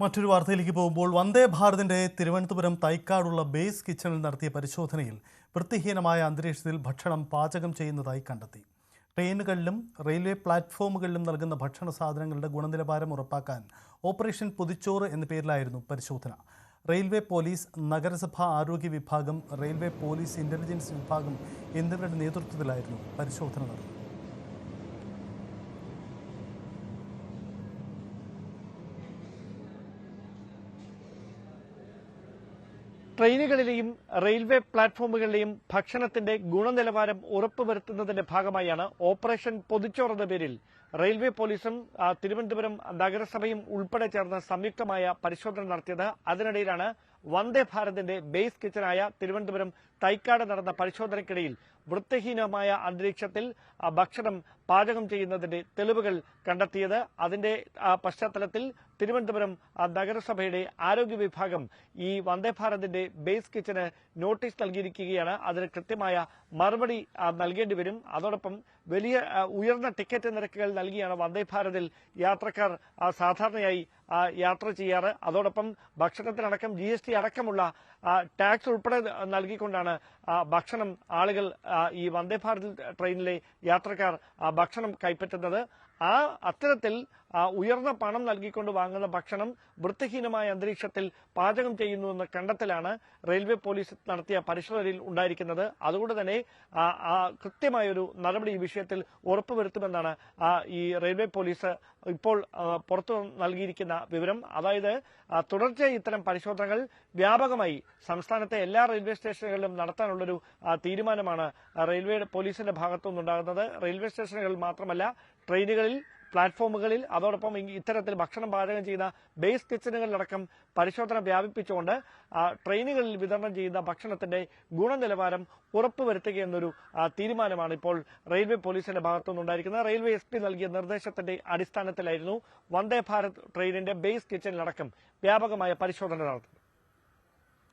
മറ്റൊരു വാർത്തയിലേക്ക് പോകുമ്പോൾ വന്ദേ ഭാരതിന്റെ തിരുവനന്തപുരം തൈക്കാടുള്ള ബേസ് കിച്ചണിൽ നടത്തിയ പരിശോധനയിൽ വൃത്തിഹീനമായ അന്തരീക്ഷത്തിൽ ഭക്ഷണം പാചകം ചെയ്യുന്നതായി കണ്ടെത്തി. ട്രെയിനുകളിലും റെയിൽവേ പ്ലാറ്റ്ഫോമുകളിലും നൽകുന്ന ഭക്ഷണ സാധനങ്ങളുടെ ഗുണനിലവാരം ഉറപ്പാക്കാൻ ഓപ്പറേഷൻ പൊതിച്ചോറ് എന്ന പേരിലായിരുന്നു പരിശോധന. റെയിൽവേ പോലീസ്, നഗരസഭാ ആരോഗ്യ വിഭാഗം, റെയിൽവേ പോലീസ് ഇന്റലിജൻസ് വിഭാഗം എന്നിവരുടെ നേതൃത്വത്തിലായിരുന്നു പരിശോധന നടന്നത്. ട്രെയിനുകളിലെയും റെയിൽവേ പ്ലാറ്റ്ഫോമുകളിലെയും ഭക്ഷണത്തിന്റെ ഗുണനിലവാരം ഉറപ്പുവരുത്തുന്നതിന്റെ ഭാഗമായാണ് ഓപ്പറേഷൻ പൊതിച്ചോറ് എന്ന പേരിൽ റെയിൽവേ പോലീസും തിരുവനന്തപുരം നഗരസഭയും ഉൾപ്പെടെ ചേർന്ന് സംയുക്തമായ പരിശോധന നടത്തിയത്. അതിനിടയിലാണ് വന്ദേ ഭാരതിന്റെ ബേസ് കിച്ചനായ തിരുവനന്തപുരം തൈക്കാട് നടന്ന പരിശോധനയ്ക്കിടയിൽ വൃത്തിഹീനമായ അന്തരീക്ഷത്തിൽ ഭക്ഷണം പാചകം ചെയ്യുന്നതിന്റെ തെളിവുകൾ കണ്ടെത്തിയത്. അതിന്റെ പശ്ചാത്തലത്തിൽ തിരുവനന്തപുരം നഗരസഭയുടെ ആരോഗ്യ വിഭാഗം ഈ വന്ദേ ഭാരതിന്റെ ബേസ് കിച്ചന് നോട്ടീസ് നൽകിയിരിക്കുകയാണ്. അതിന് കൃത്യമായ മറുപടി നൽകേണ്ടി വരും. അതോടൊപ്പം വലിയ ഉയർന്ന ടിക്കറ്റ് നിരക്കുകൾ നൽകിയാണ് വന്ദേ ഭാരതിൽ യാത്രക്കാർ സാധാരണയായി യാത്ര ചെയ്യാറ്. അതോടൊപ്പം ഭക്ഷണത്തിനടക്കം GST അടക്കമുള്ള ടാക്സ് ഉൾപ്പെടെ നൽകിക്കൊണ്ടാണ് ഭക്ഷണം ആളുകൾ ഈ വന്ദേ ഭാരത് ട്രെയിനിലെ യാത്രക്കാർ ഭക്ഷണം കൈപ്പറ്റുന്നത്. അത്തരത്തിൽ ഉയർന്ന പണം നൽകിക്കൊണ്ട് വാങ്ങുന്ന ഭക്ഷണം വൃത്തിഹീനമായ അന്തരീക്ഷത്തിൽ പാചകം ചെയ്യുന്നുവെന്ന കണ്ടെത്തലാണ് റെയിൽവേ പോലീസ് നടത്തിയ പരിശോധനയിൽ ഉണ്ടായിരിക്കുന്നത്. അതുകൊണ്ട് തന്നെ കൃത്യമായൊരു നടപടി ഈ വിഷയത്തിൽ ഉറപ്പുവരുത്തുമെന്നാണ് ഈ റെയിൽവേ പോലീസ് ഇപ്പോൾ പുറത്തു നൽകിയിരിക്കുന്ന വിവരം. അതായത് തുടർച്ചയായി ഇത്തരം പരിശോധനകൾ വ്യാപകമായി സംസ്ഥാനത്തെ എല്ലാ റെയിൽവേ സ്റ്റേഷനുകളിലും നടത്താനുള്ളൊരു തീരുമാനമാണ് റെയിൽവേ പോലീസിന്റെ ഭാഗത്തുനിന്നുണ്ടാകുന്നത്. റെയിൽവേ സ്റ്റേഷനുകളിൽ മാത്രമല്ല, ട്രെയിനുകളിൽ, പ്ലാറ്റ്ഫോമുകളിൽ, അതോടൊപ്പം ഇത്തരത്തിൽ ഭക്ഷണം പാചകം ചെയ്യുന്ന ബേസ് കിച്ചനുകളിലടക്കം പരിശോധന വ്യാപിപ്പിച്ചുകൊണ്ട് ട്രെയിനുകളിൽ വിതരണം ചെയ്യുന്ന ഭക്ഷണത്തിന്റെ ഗുണനിലവാരം ഉറപ്പുവരുത്തുക എന്നൊരു തീരുമാനമാണ് ഇപ്പോൾ റെയിൽവേ പോലീസിന്റെ ഭാഗത്തുനിന്നുണ്ടായിരിക്കുന്നത്. റെയിൽവേ SP നൽകിയ നിർദ്ദേശത്തിന്റെ അടിസ്ഥാനത്തിലായിരുന്നു വന്ദേ ഭാരത് ട്രെയിനിന്റെ ബേസ് കിച്ചനിലടക്കം വ്യാപകമായ പരിശോധന നടത്തുന്നത്.